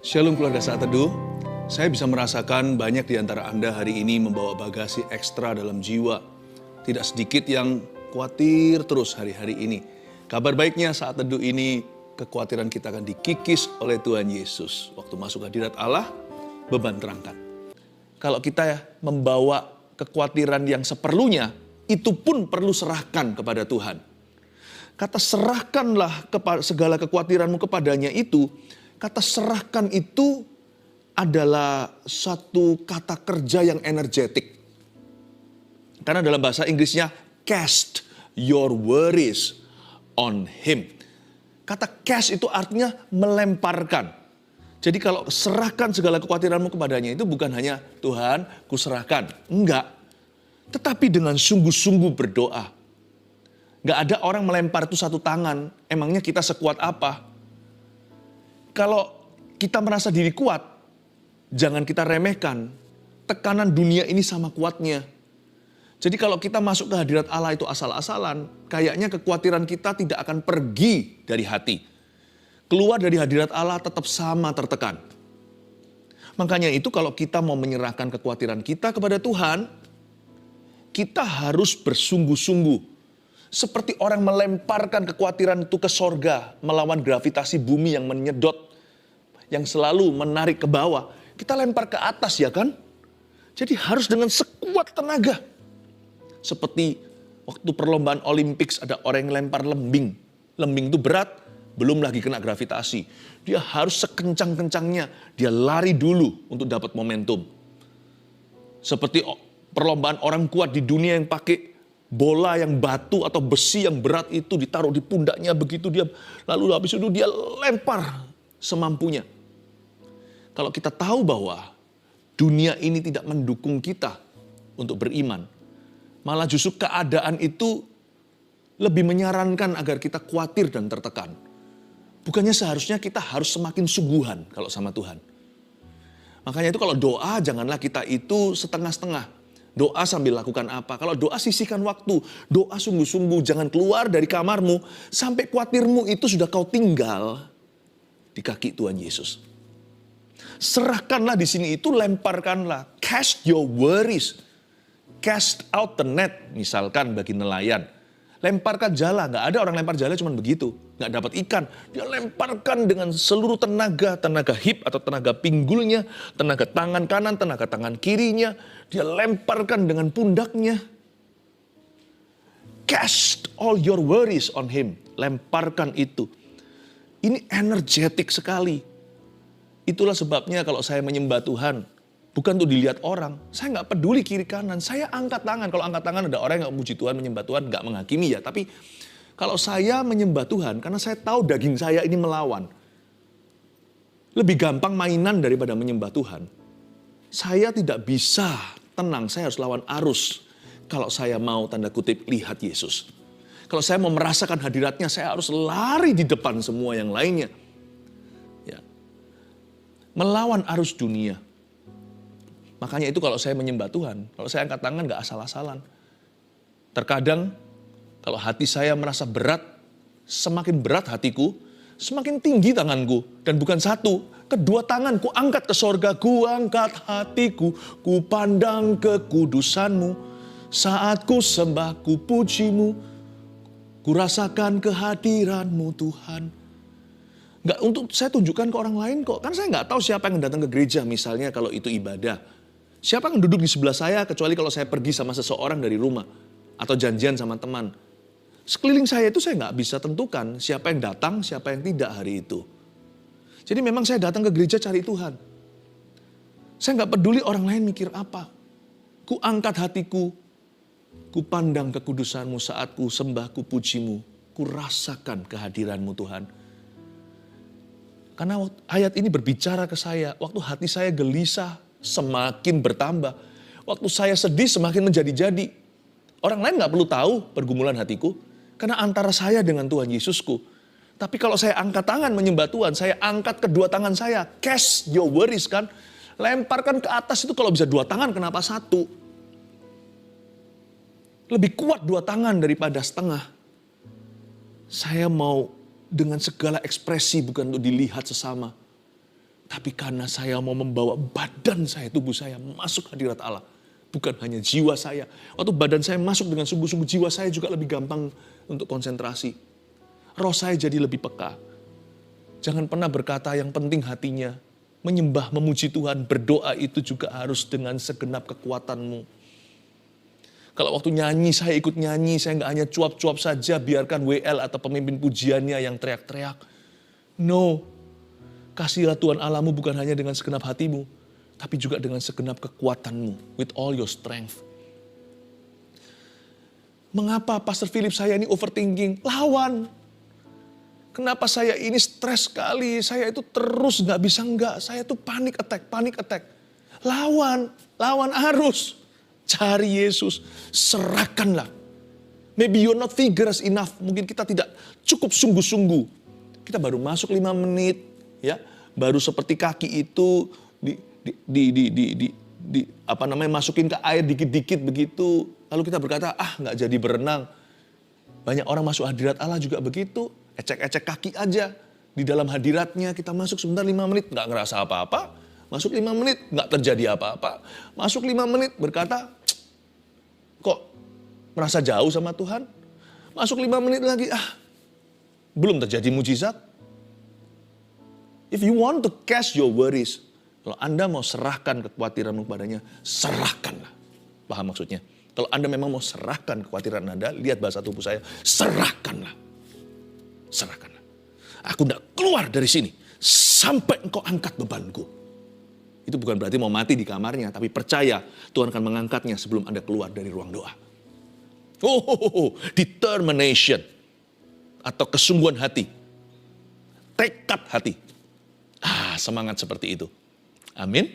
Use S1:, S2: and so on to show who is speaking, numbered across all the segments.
S1: Shalom keluarga Saat Teduh. Saya bisa merasakan banyak di antara Anda hari ini membawa bagasi ekstra dalam jiwa. Tidak sedikit yang khawatir terus hari-hari ini. Kabar baiknya Saat Teduh ini, kekhawatiran kita akan dikikis oleh Tuhan Yesus. Waktu masuk hadirat Allah, beban terangkat. Kalau kita membawa kekhawatiran yang seperlunya, itu pun perlu serahkan kepada Tuhan. Kata serahkanlah segala kekhawatiranmu kepadanya itu, kata serahkan itu adalah satu kata kerja yang energetik. Karena dalam bahasa Inggrisnya, cast your worries on him. Kata cast itu artinya melemparkan. Jadi kalau serahkan segala kekhawatiranmu kepadanya itu bukan hanya Tuhan, kuserahkan. Enggak. Tetapi dengan sungguh-sungguh berdoa. Enggak ada orang melempar itu satu tangan. Emangnya kita sekuat apa? Kalau kita merasa diri kuat, jangan kita remehkan. Tekanan dunia ini sama kuatnya. Jadi kalau kita masuk ke hadirat Allah itu asal-asalan, kayaknya kekhawatiran kita tidak akan pergi dari hati. Keluar dari hadirat Allah tetap sama tertekan. Makanya itu kalau kita mau menyerahkan kekhawatiran kita kepada Tuhan, kita harus bersungguh-sungguh. Seperti orang melemparkan kekhawatiran itu ke sorga, melawan gravitasi bumi yang menyedot, yang selalu menarik ke bawah. Kita lempar ke atas ya kan? Jadi harus dengan sekuat tenaga. Seperti waktu perlombaan Olympics ada orang yang lempar lembing. Lembing itu berat, belum lagi kena gravitasi. Dia harus sekencang-kencangnya, dia lari dulu untuk dapat momentum. Seperti perlombaan orang kuat di dunia yang pakai bola yang batu atau besi yang berat itu ditaruh di pundaknya begitu dia, lalu habis itu dia lempar semampunya. Kalau kita tahu bahwa dunia ini tidak mendukung kita untuk beriman, malah justru keadaan itu lebih menyarankan agar kita khawatir dan tertekan. Bukannya seharusnya kita harus semakin sungguhan kalau sama Tuhan. Makanya itu kalau doa janganlah kita itu setengah-setengah. Doa sambil lakukan apa? Kalau doa sisihkan waktu. Doa sungguh-sungguh. Jangan keluar dari kamarmu sampai khawatirmu itu sudah kau tinggal di kaki Tuhan Yesus. Serahkanlah di sini itu, lemparkanlah. Cast your worries. Cast out the net, misalkan bagi nelayan. Lemparkan jala. Nggak ada orang lempar jala cuma begitu. Nggak dapat ikan. Dia lemparkan dengan seluruh tenaga. Tenaga hip atau tenaga pinggulnya. Tenaga tangan kanan, tenaga tangan kirinya. Dia lemparkan dengan pundaknya. Cast all your worries on him. Lemparkan itu. Ini energetik sekali. Itulah sebabnya kalau saya menyembah Tuhan, bukan untuk dilihat orang. Saya nggak peduli kiri kanan. Saya angkat tangan. Kalau angkat tangan ada orang yang nggak memuji Tuhan, menyembah Tuhan, nggak menghakimi ya. Tapi kalau saya menyembah Tuhan, karena saya tahu daging saya ini melawan. Lebih gampang mainan daripada menyembah Tuhan. Saya tidak bisa tenang, saya harus lawan arus. Kalau saya mau tanda kutip lihat Yesus. Kalau saya mau merasakan hadiratnya, saya harus lari di depan semua yang lainnya. Ya. Melawan arus dunia. Makanya itu kalau saya menyembah Tuhan, kalau saya angkat tangan gak asal-asalan. Terkadang kalau hati saya merasa berat, semakin berat hatiku, semakin tinggi tanganku. Dan bukan satu, kedua tanganku angkat ke sorga. Ku angkat hatiku, ku pandang kekudusanmu. Saat ku sembah, ku pujimu, ku rasakan kehadiranmu Tuhan. Gak untuk saya tunjukkan ke orang lain kok. Kan saya gak tahu siapa yang datang ke gereja misalnya kalau itu ibadah. Siapa yang duduk di sebelah saya kecuali kalau saya pergi sama seseorang dari rumah. Atau janjian sama teman. Sekeliling saya itu saya nggak bisa tentukan siapa yang datang, siapa yang tidak hari itu. Jadi memang saya datang ke gereja cari Tuhan. Saya nggak peduli orang lain mikir apa. Ku angkat hatiku, ku pandang kekudusanmu saat ku sembah, ku pujimu. Ku rasakan kehadiranmu Tuhan. Karena ayat ini berbicara ke saya, waktu hati saya gelisah semakin bertambah. Waktu saya sedih semakin menjadi-jadi. Orang lain gak perlu tahu pergumulan hatiku. Karena antara saya dengan Tuhan Yesusku. Tapi kalau saya angkat tangan menyembah Tuhan, saya angkat kedua tangan saya. Cast your worries kan. Lemparkan ke atas itu kalau bisa dua tangan, kenapa satu? Lebih kuat dua tangan daripada setengah. Saya mau dengan segala ekspresi bukan untuk dilihat sesama. Tapi karena saya mau membawa badan saya, tubuh saya masuk hadirat Allah. Bukan hanya jiwa saya. Waktu badan saya masuk dengan sungguh-sungguh, jiwa saya juga lebih gampang untuk konsentrasi. Roh saya jadi lebih peka. Jangan pernah berkata yang penting hatinya. Menyembah, memuji Tuhan, berdoa itu juga harus dengan segenap kekuatanmu. Kalau waktu nyanyi, saya ikut nyanyi, saya nggak hanya cuap-cuap saja, biarkan WL atau pemimpin pujiannya yang teriak-teriak. No, kasihlah Tuhan Allahmu bukan hanya dengan segenap hatimu, tapi juga dengan segenap kekuatanmu, with all your strength. Mengapa Pastor Philip saya ini overthinking? Lawan. Kenapa saya ini stres sekali, saya itu terus nggak bisa enggak, saya itu panic attack. Lawan arus. Cari Yesus, serahkanlah. Maybe you're not vigorous enough, mungkin kita tidak cukup sungguh-sungguh. Kita baru masuk 5 menit, ya, baru seperti kaki itu masukin ke air dikit-dikit begitu. Lalu kita berkata, nggak jadi berenang. Banyak orang masuk hadirat Allah juga begitu, ecek-ecek kaki aja. Di dalam hadiratnya kita masuk sebentar 5 menit, nggak ngerasa apa-apa. Masuk 5 menit, nggak terjadi apa-apa. Masuk 5 menit berkata, kok merasa jauh sama Tuhan? Masuk 5 menit lagi, belum terjadi mujizat. If you want to cast your worries, kalau Anda mau serahkan kekhawatiranmu kepadanya, serahkanlah. Paham maksudnya? Kalau Anda memang mau serahkan kekhawatiran Anda, lihat bahasa tubuh saya, serahkanlah. Serahkanlah. Aku tidak keluar dari sini sampai engkau angkat bebanku. Itu bukan berarti mau mati di kamarnya, tapi percaya Tuhan akan mengangkatnya sebelum Anda keluar dari ruang doa. Determination atau kesungguhan hati. Tekad hati. Semangat seperti itu. Amin.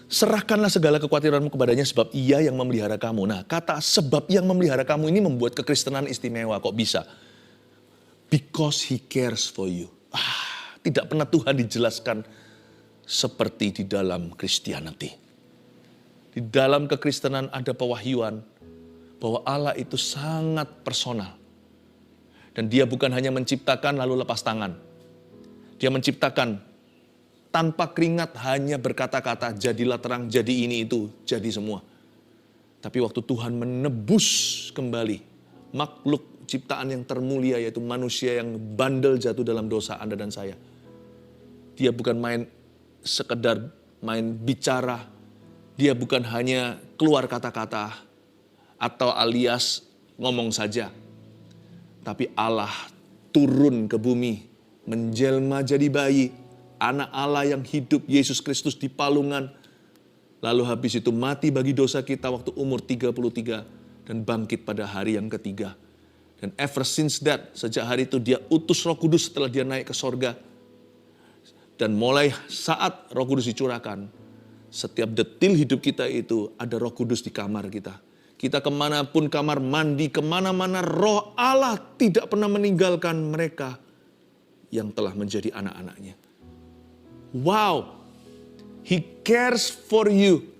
S1: Serahkanlah segala kekhawatiranmu kepadanya sebab ia yang memelihara kamu. Nah, kata sebab yang memelihara kamu ini membuat kekristenan istimewa. Kok bisa? Because he cares for you. Tidak pernah Tuhan dijelaskan seperti di dalam Christianity. Di dalam kekristenan ada pewahyuan bahwa Allah itu sangat personal. Dan dia bukan hanya menciptakan lalu lepas tangan. Dia menciptakan tanpa keringat, hanya berkata-kata, jadilah terang, jadi ini itu, jadi semua. Tapi waktu Tuhan menebus kembali makhluk ciptaan yang termulia, yaitu manusia yang bandel jatuh dalam dosa Anda dan saya. Dia bukan sekedar main bicara, dia bukan hanya keluar kata-kata atau alias ngomong saja. Tapi Allah turun ke bumi, menjelma jadi bayi, anak Allah yang hidup, Yesus Kristus di palungan. Lalu habis itu mati bagi dosa kita waktu umur 33 dan bangkit pada hari yang ketiga. Dan ever since that, sejak hari itu dia utus Roh Kudus setelah dia naik ke sorga. Dan mulai saat Roh Kudus dicurahkan, setiap detil hidup kita itu ada Roh Kudus di kamar kita. Kita kemanapun, kamar mandi, kemana-mana, Roh Allah tidak pernah meninggalkan mereka yang telah menjadi anak-anaknya. Wow, He cares for you.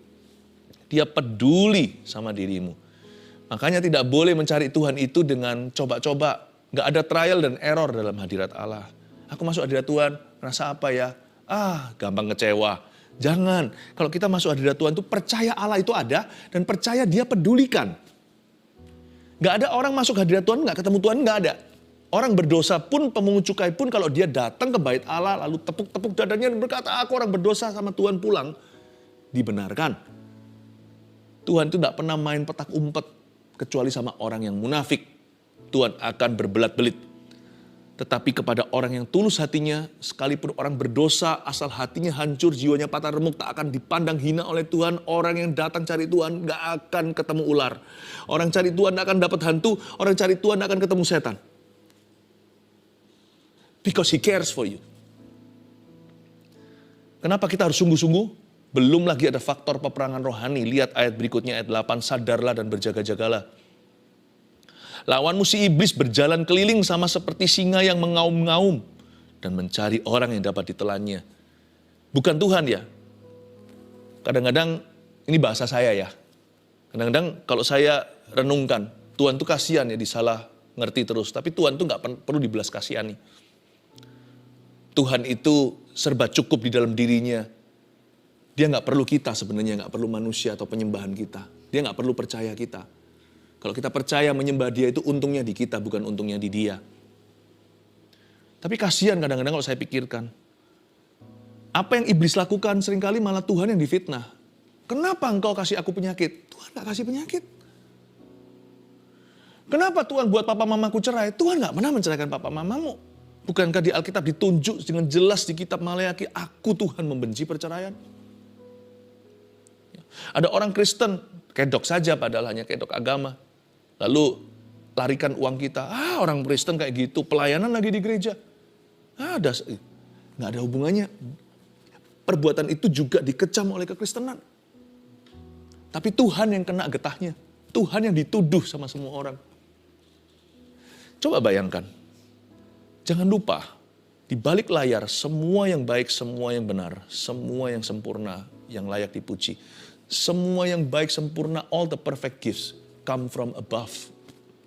S1: Dia peduli sama dirimu. Makanya tidak boleh mencari Tuhan itu dengan coba-coba. Gak ada trial dan error dalam hadirat Allah. Aku masuk hadirat Tuhan, rasa apa ya? Gampang kecewa. Jangan. Kalau kita masuk hadirat Tuhan itu percaya Allah itu ada dan percaya dia pedulikan. Gak ada orang masuk hadirat Tuhan, gak ketemu Tuhan, gak ada. Orang berdosa pun, pemungut cukai pun kalau dia datang ke bait Allah lalu tepuk-tepuk dadanya dan berkata, aku orang berdosa sama Tuhan pulang. Dibenarkan. Tuhan itu gak pernah main petak umpet kecuali sama orang yang munafik. Tuhan akan berbelat-belit. Tetapi kepada orang yang tulus hatinya, sekalipun orang berdosa, asal hatinya hancur, jiwanya patah remuk, tak akan dipandang hina oleh Tuhan. Orang yang datang cari Tuhan gak akan ketemu ular. Orang cari Tuhan gak akan dapat hantu, orang cari Tuhan akan ketemu setan. Because He cares for you. Kenapa kita harus sungguh-sungguh? Belum lagi ada faktor peperangan rohani. Lihat ayat berikutnya, ayat 8, sadarlah dan berjaga-jagalah. Lawanmu si iblis berjalan keliling sama seperti singa yang mengaum-ngaum dan mencari orang yang dapat ditelannya. Bukan Tuhan ya. Kadang-kadang, ini bahasa saya ya. Kadang-kadang kalau saya renungkan, Tuhan tuh kasihan ya disalah ngerti terus. Tapi Tuhan tuh gak perlu dibelas kasihani. Tuhan itu serba cukup di dalam dirinya. Dia nggak perlu kita sebenarnya, nggak perlu manusia atau penyembahan kita. Dia nggak perlu percaya kita. Kalau kita percaya menyembah dia itu untungnya di kita, bukan untungnya di dia. Tapi kasihan kadang-kadang kalau saya pikirkan. Apa yang iblis lakukan seringkali malah Tuhan yang difitnah. Kenapa engkau kasih aku penyakit? Tuhan nggak kasih penyakit. Kenapa Tuhan buat papa mamaku cerai? Tuhan nggak pernah menceraikan papa mamamu. Bukankah di Alkitab ditunjuk dengan jelas di kitab Maleakhi, aku Tuhan membenci perceraian? Ada orang Kristen, kedok saja padahal hanya kedok agama. Lalu larikan uang kita. Orang Kristen kayak gitu, pelayanan lagi di gereja. Nggak ada hubungannya. Perbuatan itu juga dikecam oleh kekristenan. Tapi Tuhan yang kena getahnya. Tuhan yang dituduh sama semua orang. Coba bayangkan. Jangan lupa, di balik layar semua yang baik, semua yang benar, semua yang sempurna, yang layak dipuji. Semua yang baik, sempurna, all the perfect gifts come from above.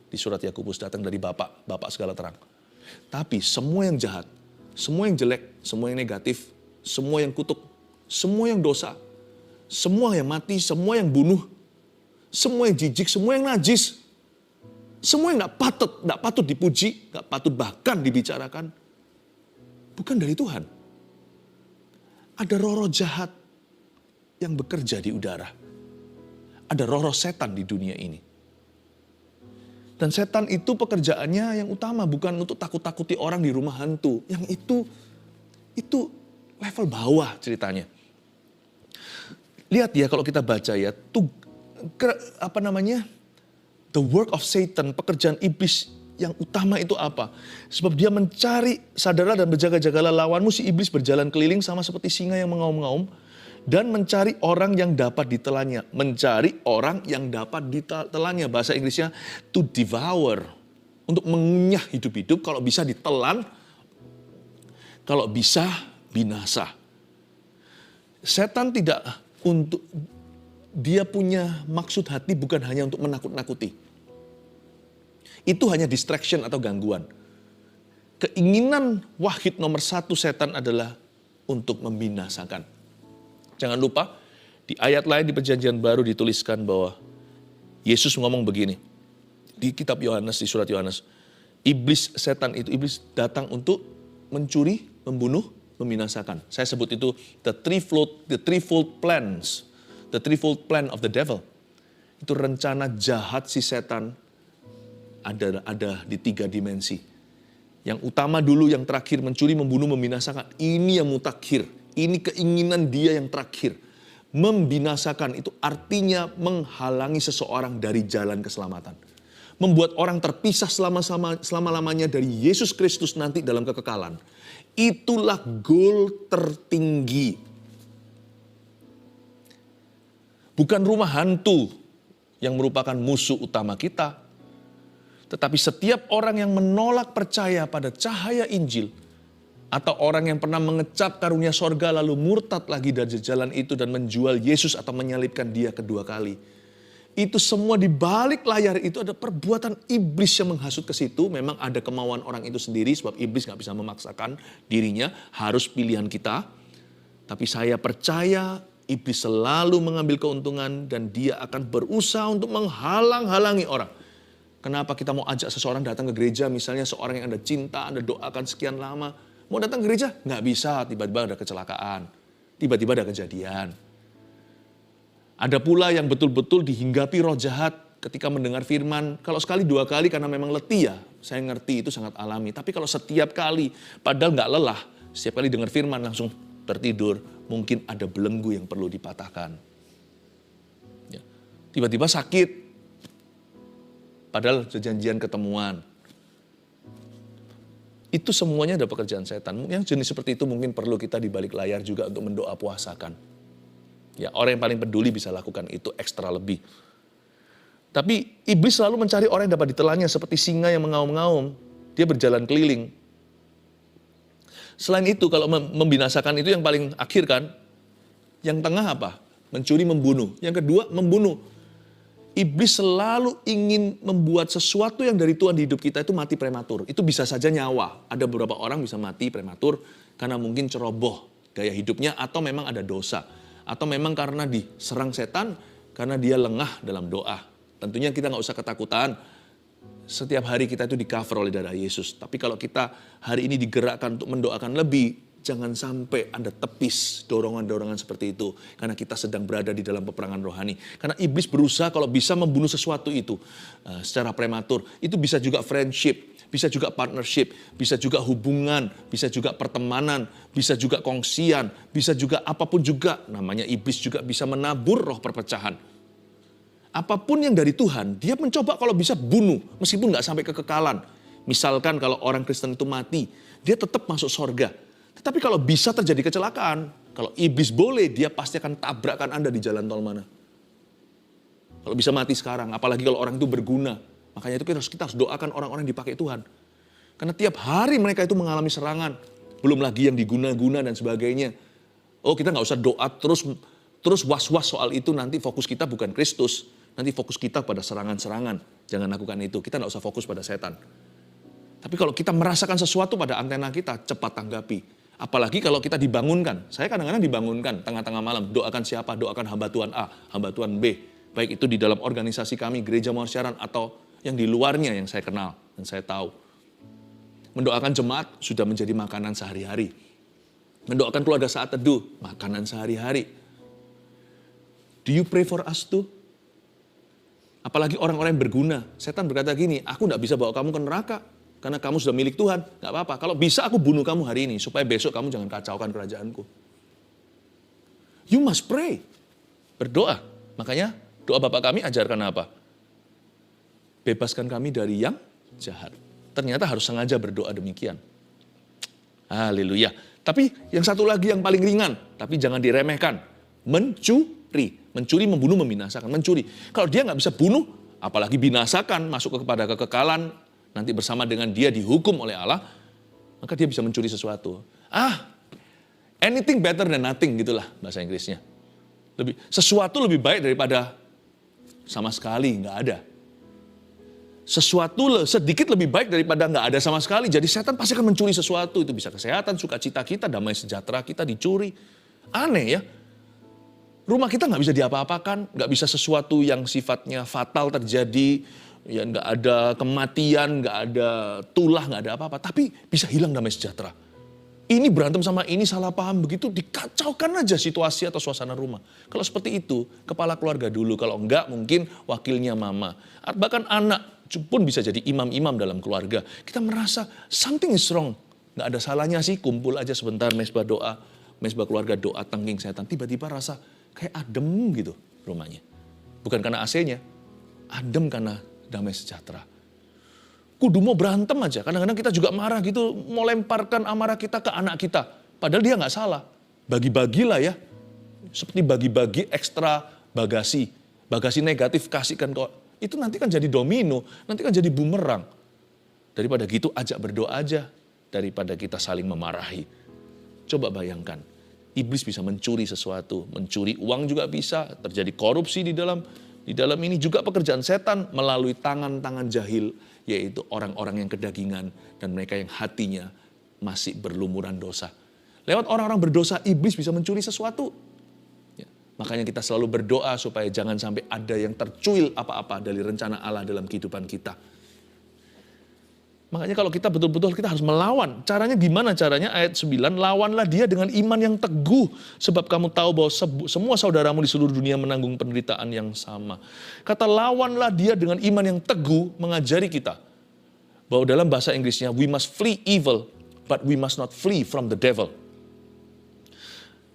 S1: Di surat Yakobus datang dari Bapa, Bapa segala terang. Tapi semua yang jahat, semua yang jelek, semua yang negatif, semua yang kutuk, semua yang dosa, semua yang mati, semua yang bunuh, semua yang jijik, semua yang najis, semua yang gak patut dipuji, gak patut bahkan dibicarakan, bukan dari Tuhan. Ada roh-roh jahat yang bekerja di udara. Ada roh-roh setan di dunia ini. Dan setan itu pekerjaannya yang utama bukan untuk takut-takuti orang di rumah hantu. Yang itu level bawah ceritanya. Lihat ya kalau kita baca ya, the work of Satan, pekerjaan iblis yang utama itu apa? Sebab dia mencari, sadarlah dan berjaga-jagalah, lawanmu si iblis berjalan keliling sama seperti singa yang mengaum-ngaum dan mencari orang yang dapat ditelannya. Mencari orang yang dapat ditelannya. Bahasa Inggrisnya to devour. Untuk mengunyah hidup-hidup, kalau bisa ditelan, kalau bisa binasa. Setan tidak dia punya maksud hati bukan hanya untuk menakut-nakuti. Itu hanya distraction atau gangguan. Keinginan wahid nomor satu setan adalah untuk membinasakan. Jangan lupa, di ayat lain di Perjanjian Baru dituliskan bahwa Yesus ngomong begini. Di kitab Yohanes, di surat Yohanes. Setan itu datang untuk mencuri, membunuh, membinasakan. Saya sebut itu the threefold plans. The threefold plan of the devil. Itu rencana jahat si setan ada di 3 dimensi. Yang utama dulu, yang terakhir mencuri, membunuh, membinasakan. Ini yang mutakhir. Ini keinginan dia yang terakhir. Membinasakan itu artinya menghalangi seseorang dari jalan keselamatan. Membuat orang terpisah selama-lamanya dari Yesus Kristus nanti dalam kekekalan. Itulah goal tertinggi. Bukan rumah hantu yang merupakan musuh utama kita. Tetapi setiap orang yang menolak percaya pada cahaya Injil, atau orang yang pernah mengecap karunia sorga lalu murtad lagi dari jalan itu dan menjual Yesus atau menyalibkan dia kedua kali. Itu semua di balik layar itu ada perbuatan iblis yang menghasut ke situ. Memang ada kemauan orang itu sendiri sebab iblis gak bisa memaksakan dirinya. Harus pilihan kita. Tapi saya percaya iblis selalu mengambil keuntungan dan dia akan berusaha untuk menghalang-halangi orang. Kenapa kita mau ajak seseorang datang ke gereja, misalnya seorang yang Anda cinta, Anda doakan sekian lama. Mau datang ke gereja? Nggak bisa, tiba-tiba ada kecelakaan. Tiba-tiba ada kejadian. Ada pula yang betul-betul dihinggapi roh jahat ketika mendengar firman. Kalau sekali 2 kali karena memang letih ya, saya ngerti itu sangat alami. Tapi kalau setiap kali, padahal nggak lelah, setiap kali dengar firman langsung tertidur, mungkin ada belenggu yang perlu dipatahkan. Ya. Tiba-tiba sakit, padahal janjian ketemuan. Itu semuanya ada pekerjaan setan. Yang jenis seperti itu mungkin perlu kita di balik layar juga untuk mendoa puasakan. Ya, orang yang paling peduli bisa lakukan itu ekstra lebih. Tapi iblis selalu mencari orang yang dapat ditelannya seperti singa yang mengaum-ngaum. Dia berjalan keliling. Selain itu kalau membinasakan itu yang paling akhir kan. Yang tengah apa? Mencuri, membunuh. Yang kedua membunuh. Iblis selalu ingin membuat sesuatu yang dari Tuhan di hidup kita itu mati prematur. Itu bisa saja nyawa. Ada beberapa orang bisa mati prematur karena mungkin ceroboh gaya hidupnya, atau memang ada dosa, atau memang karena diserang setan, karena dia lengah dalam doa. Tentunya kita nggak usah ketakutan, setiap hari kita itu di-cover oleh darah Yesus. Tapi kalau kita hari ini digerakkan untuk mendoakan lebih, jangan sampai Anda tepis dorongan-dorongan seperti itu. Karena kita sedang berada di dalam peperangan rohani. Karena iblis berusaha kalau bisa membunuh sesuatu itu secara prematur. Itu bisa juga friendship, bisa juga partnership, bisa juga hubungan, bisa juga pertemanan, bisa juga kongsian, bisa juga apapun juga. Namanya iblis juga bisa menabur roh perpecahan. Apapun yang dari Tuhan, dia mencoba kalau bisa bunuh, meskipun nggak sampai kekekalan. Misalkan kalau orang Kristen itu mati, dia tetap masuk sorga. Tetapi kalau bisa terjadi kecelakaan, kalau iblis boleh, dia pasti akan tabrakkan Anda di jalan tol mana. Kalau bisa mati sekarang, apalagi kalau orang itu berguna. Makanya itu kita harus doakan orang-orang yang dipakai Tuhan. Karena tiap hari mereka itu mengalami serangan. Belum lagi yang diguna-guna dan sebagainya. Oh, kita nggak usah doa terus was-was soal itu, nanti fokus kita bukan Kristus. Nanti fokus kita pada serangan-serangan. Jangan lakukan itu, kita nggak usah fokus pada setan. Tapi kalau kita merasakan sesuatu pada antena kita, cepat tanggapi. Apalagi kalau kita dibangunkan. Saya kadang-kadang dibangunkan tengah-tengah malam. Doakan siapa? Doakan hamba Tuhan A, hamba Tuhan B. Baik itu di dalam organisasi kami, Gereja Mawar Siaran, atau yang di luarnya yang saya kenal dan saya tahu. Mendoakan jemaat sudah menjadi makanan sehari-hari. Mendoakan keluarga saat teduh, makanan sehari-hari. Do you pray for us too? Apalagi orang-orang yang berguna. Setan berkata gini, aku tidak bisa bawa kamu ke neraka. Karena kamu sudah milik Tuhan, gak apa-apa. Kalau bisa aku bunuh kamu hari ini, supaya besok kamu jangan kacaukan kerajaanku. You must pray. Berdoa. Makanya doa Bapa kami ajarkan apa? Bebaskan kami dari yang jahat. Ternyata harus sengaja berdoa demikian. Haleluya. Tapi yang satu lagi yang paling ringan, tapi jangan diremehkan. Mencuri. Mencuri, membunuh, membinasakan. Mencuri. Kalau dia gak bisa bunuh, apalagi binasakan, masuk kepada kekekalan, nanti bersama dengan dia dihukum oleh Allah, maka dia bisa mencuri sesuatu. Anything better than nothing, gitulah bahasa Inggrisnya. Sesuatu lebih baik daripada sama sekali nggak ada. Sesuatu sedikit lebih baik daripada nggak ada sama sekali. Jadi setan pasti akan mencuri sesuatu. Itu bisa kesehatan, sukacita kita, damai sejahtera kita dicuri. Aneh ya. Rumah kita nggak bisa diapa-apakan, nggak bisa sesuatu yang sifatnya fatal terjadi. Ya nggak ada kematian, nggak ada tulah, nggak ada apa-apa. Tapi bisa hilang damai sejahtera. Ini berantem sama ini, salah paham begitu, dikacaukan aja situasi atau suasana rumah. Kalau seperti itu, kepala keluarga dulu. Kalau enggak, mungkin wakilnya mama. Bahkan anak pun bisa jadi imam-imam dalam keluarga. Kita merasa something is wrong. Nggak ada salahnya sih, kumpul aja sebentar, mesbah doa. Mesbah keluarga doa, tengking setan. Tiba-tiba rasa kayak adem gitu rumahnya. Bukan karena AC-nya, adem karena damai sejahtera. Kudu mau berantem aja. Kadang-kadang kita juga marah gitu. Mau lemparkan amarah kita ke anak kita. Padahal dia gak salah. Bagi-bagilah ya. Seperti bagi-bagi ekstra bagasi. Bagasi negatif kasihkan kok. Itu nanti kan jadi domino. Nanti kan jadi bumerang. Daripada gitu ajak berdoa aja. Daripada kita saling memarahi. Coba bayangkan. Iblis bisa mencuri sesuatu. Mencuri uang juga bisa. Terjadi korupsi di dalam ini juga pekerjaan setan melalui tangan-tangan jahil, yaitu orang-orang yang kedagingan dan mereka yang hatinya masih berlumuran dosa. Lewat orang-orang berdosa, iblis bisa mencuri sesuatu. Ya, makanya kita selalu berdoa supaya jangan sampai ada yang tercuil apa-apa dari rencana Allah dalam kehidupan kita. Makanya kalau kita betul-betul kita harus melawan. Caranya gimana caranya? Ayat 9, lawanlah dia dengan iman yang teguh. Sebab kamu tahu bahwa semua saudaramu di seluruh dunia menanggung penderitaan yang sama. Kata lawanlah dia dengan iman yang teguh mengajari kita. Bahwa dalam bahasa Inggrisnya, we must flee evil, but we must not flee from the devil.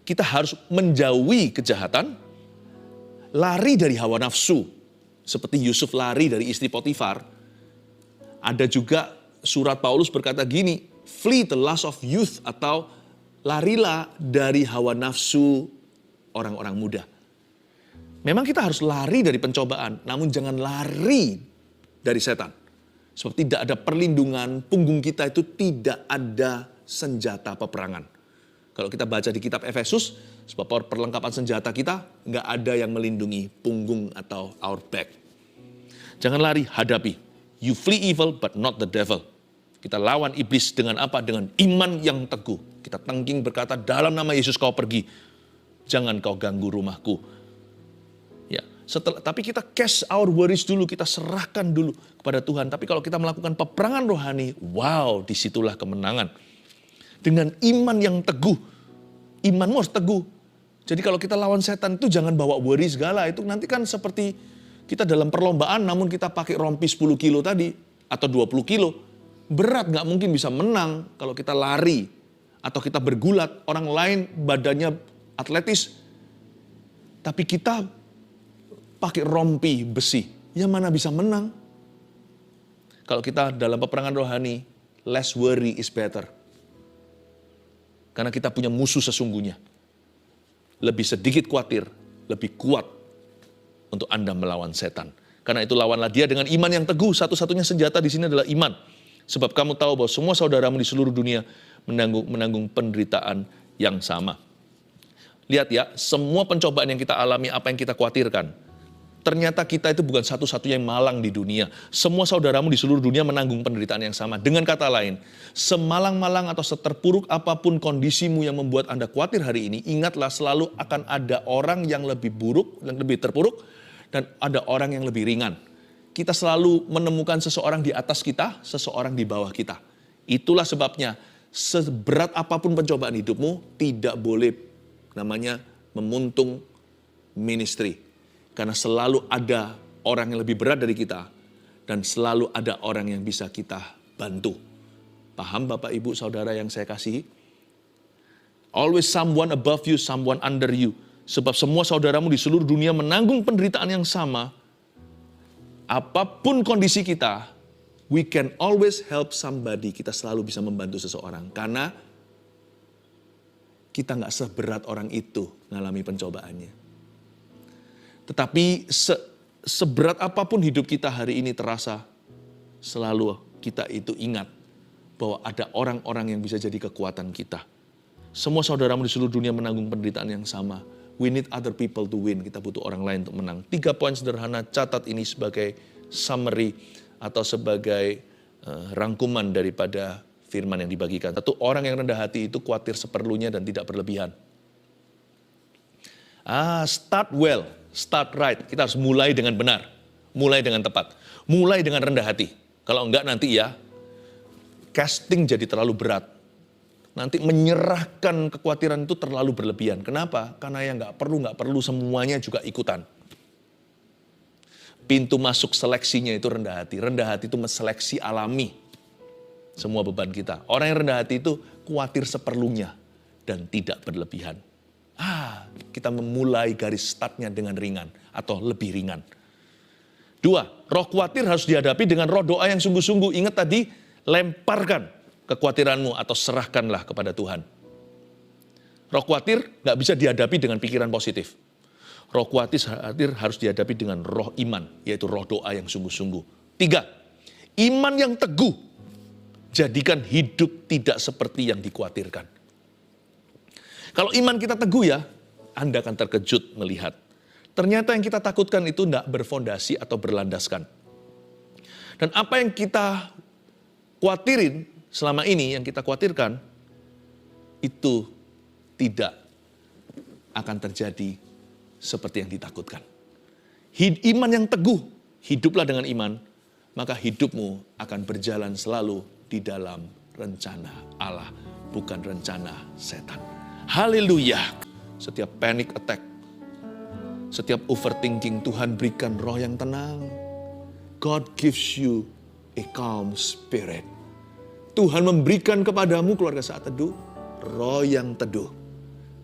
S1: Kita harus menjauhi kejahatan, lari dari hawa nafsu. Seperti Yusuf lari dari istri Potifar. Ada juga surat Paulus berkata gini, flee the lust of youth, atau larilah dari hawa nafsu orang-orang muda. Memang kita harus lari dari pencobaan, namun jangan lari dari setan. Sebab tidak ada perlindungan, punggung kita itu tidak ada senjata peperangan. Kalau kita baca di kitab Efesus, sebab perlengkapan senjata kita nggak ada yang melindungi punggung atau our back. Jangan lari, hadapi. You flee evil but not the devil. Kita lawan iblis dengan apa? Dengan iman yang teguh. Kita tengking berkata, dalam nama Yesus kau pergi. Jangan kau ganggu rumahku. Ya, tapi kita cast our worries dulu, kita serahkan dulu kepada Tuhan. Tapi kalau kita melakukan peperangan rohani, wow, disitulah kemenangan. Dengan iman yang teguh. Imanmu harus teguh. Jadi kalau kita lawan setan itu jangan bawa worry segala. Itu nanti kan seperti kita dalam perlombaan namun kita pakai rompi 10 kilo tadi. Atau 20 kilo. Berat, gak mungkin bisa menang kalau kita lari. Atau kita bergulat. Orang lain badannya atletis. Tapi kita pakai rompi besi. Yang mana bisa menang? Kalau kita dalam peperangan rohani, less worry is better. Karena kita punya musuh sesungguhnya. Lebih sedikit khawatir, lebih kuat untuk Anda melawan setan. Karena itu lawanlah dia dengan iman yang teguh. Satu-satunya senjata di sini adalah iman. Sebab kamu tahu bahwa semua saudaramu di seluruh dunia menanggung penderitaan yang sama. Lihat ya, semua pencobaan yang kita alami, apa yang kita khawatirkan. Ternyata kita itu bukan satu-satunya yang malang di dunia. Semua saudaramu di seluruh dunia menanggung penderitaan yang sama. Dengan kata lain, semalang-malang atau seterpuruk apapun kondisimu yang membuat Anda khawatir hari ini, ingatlah selalu akan ada orang yang lebih buruk, yang lebih terpuruk, dan ada orang yang lebih ringan. Kita selalu menemukan seseorang di atas kita, seseorang di bawah kita. Itulah sebabnya, seberat apapun pencobaan hidupmu, tidak boleh namanya memuntung ministry. Karena selalu ada orang yang lebih berat dari kita. Dan selalu ada orang yang bisa kita bantu. Paham Bapak Ibu Saudara yang saya kasihi? Always someone above you, someone under you. Sebab semua saudaramu di seluruh dunia menanggung penderitaan yang sama. Apapun kondisi kita, we can always help somebody. Kita selalu bisa membantu seseorang. Karena kita nggak seberat orang itu ngalami pencobaannya. Tetapi seberat apapun hidup kita hari ini terasa, selalu kita itu ingat bahwa ada orang-orang yang bisa jadi kekuatan kita. Semua saudaramu di seluruh dunia menanggung penderitaan yang sama. We need other people to win. Kita butuh orang lain untuk menang. 3 poin sederhana, catat ini sebagai summary atau sebagai rangkuman daripada firman yang dibagikan. Satu, orang yang rendah hati itu khawatir seperlunya dan tidak berlebihan. Start well, start right. Kita harus mulai dengan benar, mulai dengan tepat, mulai dengan rendah hati. Kalau enggak nanti ya, casting jadi terlalu berat. Nanti menyerahkan kekhawatiran itu terlalu berlebihan. Kenapa? Karena yang nggak perlu semuanya juga ikutan. Pintu masuk seleksinya itu rendah hati. Rendah hati itu seleksi alami semua beban kita. Orang yang rendah hati itu khawatir seperlunya dan tidak berlebihan. Kita memulai garis startnya dengan ringan atau lebih ringan. 2, roh khawatir harus dihadapi dengan roh doa yang sungguh-sungguh. Ingat tadi, lemparkan kekhawatiranmu atau serahkanlah kepada Tuhan. Roh khawatir gak bisa dihadapi dengan pikiran positif. Roh khawatir harus dihadapi dengan roh iman, yaitu roh doa yang sungguh-sungguh. 3, iman yang teguh. Jadikan hidup tidak seperti yang dikhawatirkan. Kalau iman kita teguh ya, Anda akan terkejut melihat. Ternyata yang kita takutkan itu tidak berfondasi atau berlandaskan. Dan apa yang kita khawatirin selama ini, yang kita khawatirkan, itu tidak akan terjadi seperti yang ditakutkan. Iman yang teguh, hiduplah dengan iman, maka hidupmu akan berjalan selalu di dalam rencana Allah, bukan rencana setan. Haleluya. Setiap panic attack, setiap overthinking, Tuhan berikan roh yang tenang. God gives you a calm spirit. Tuhan memberikan kepadamu keluarga saat teduh, roh yang teduh.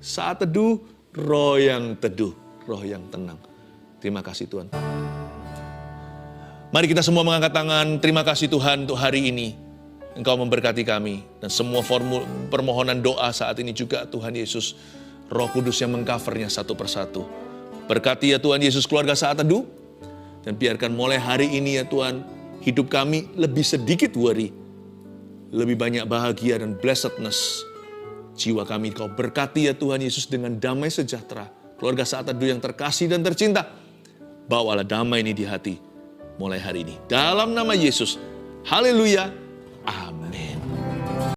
S1: Saat teduh, roh yang teduh, roh yang tenang. Terima kasih Tuhan. Mari kita semua mengangkat tangan. Terima kasih Tuhan untuk hari ini. Engkau memberkati kami. Dan semua permohonan doa saat ini juga Tuhan Yesus, Roh Kudus yang mengcovernya satu persatu. Berkati ya Tuhan Yesus keluarga saat teduh. Dan biarkan mulai hari ini ya Tuhan, hidup kami lebih sedikit worry. Lebih banyak bahagia dan blessedness. Jiwa kami Kau berkati ya Tuhan Yesus dengan damai sejahtera. Keluarga saat teduh yang terkasih dan tercinta. Bawalah damai ini di hati mulai hari ini. Dalam nama Yesus. Haleluya.
S2: Amin.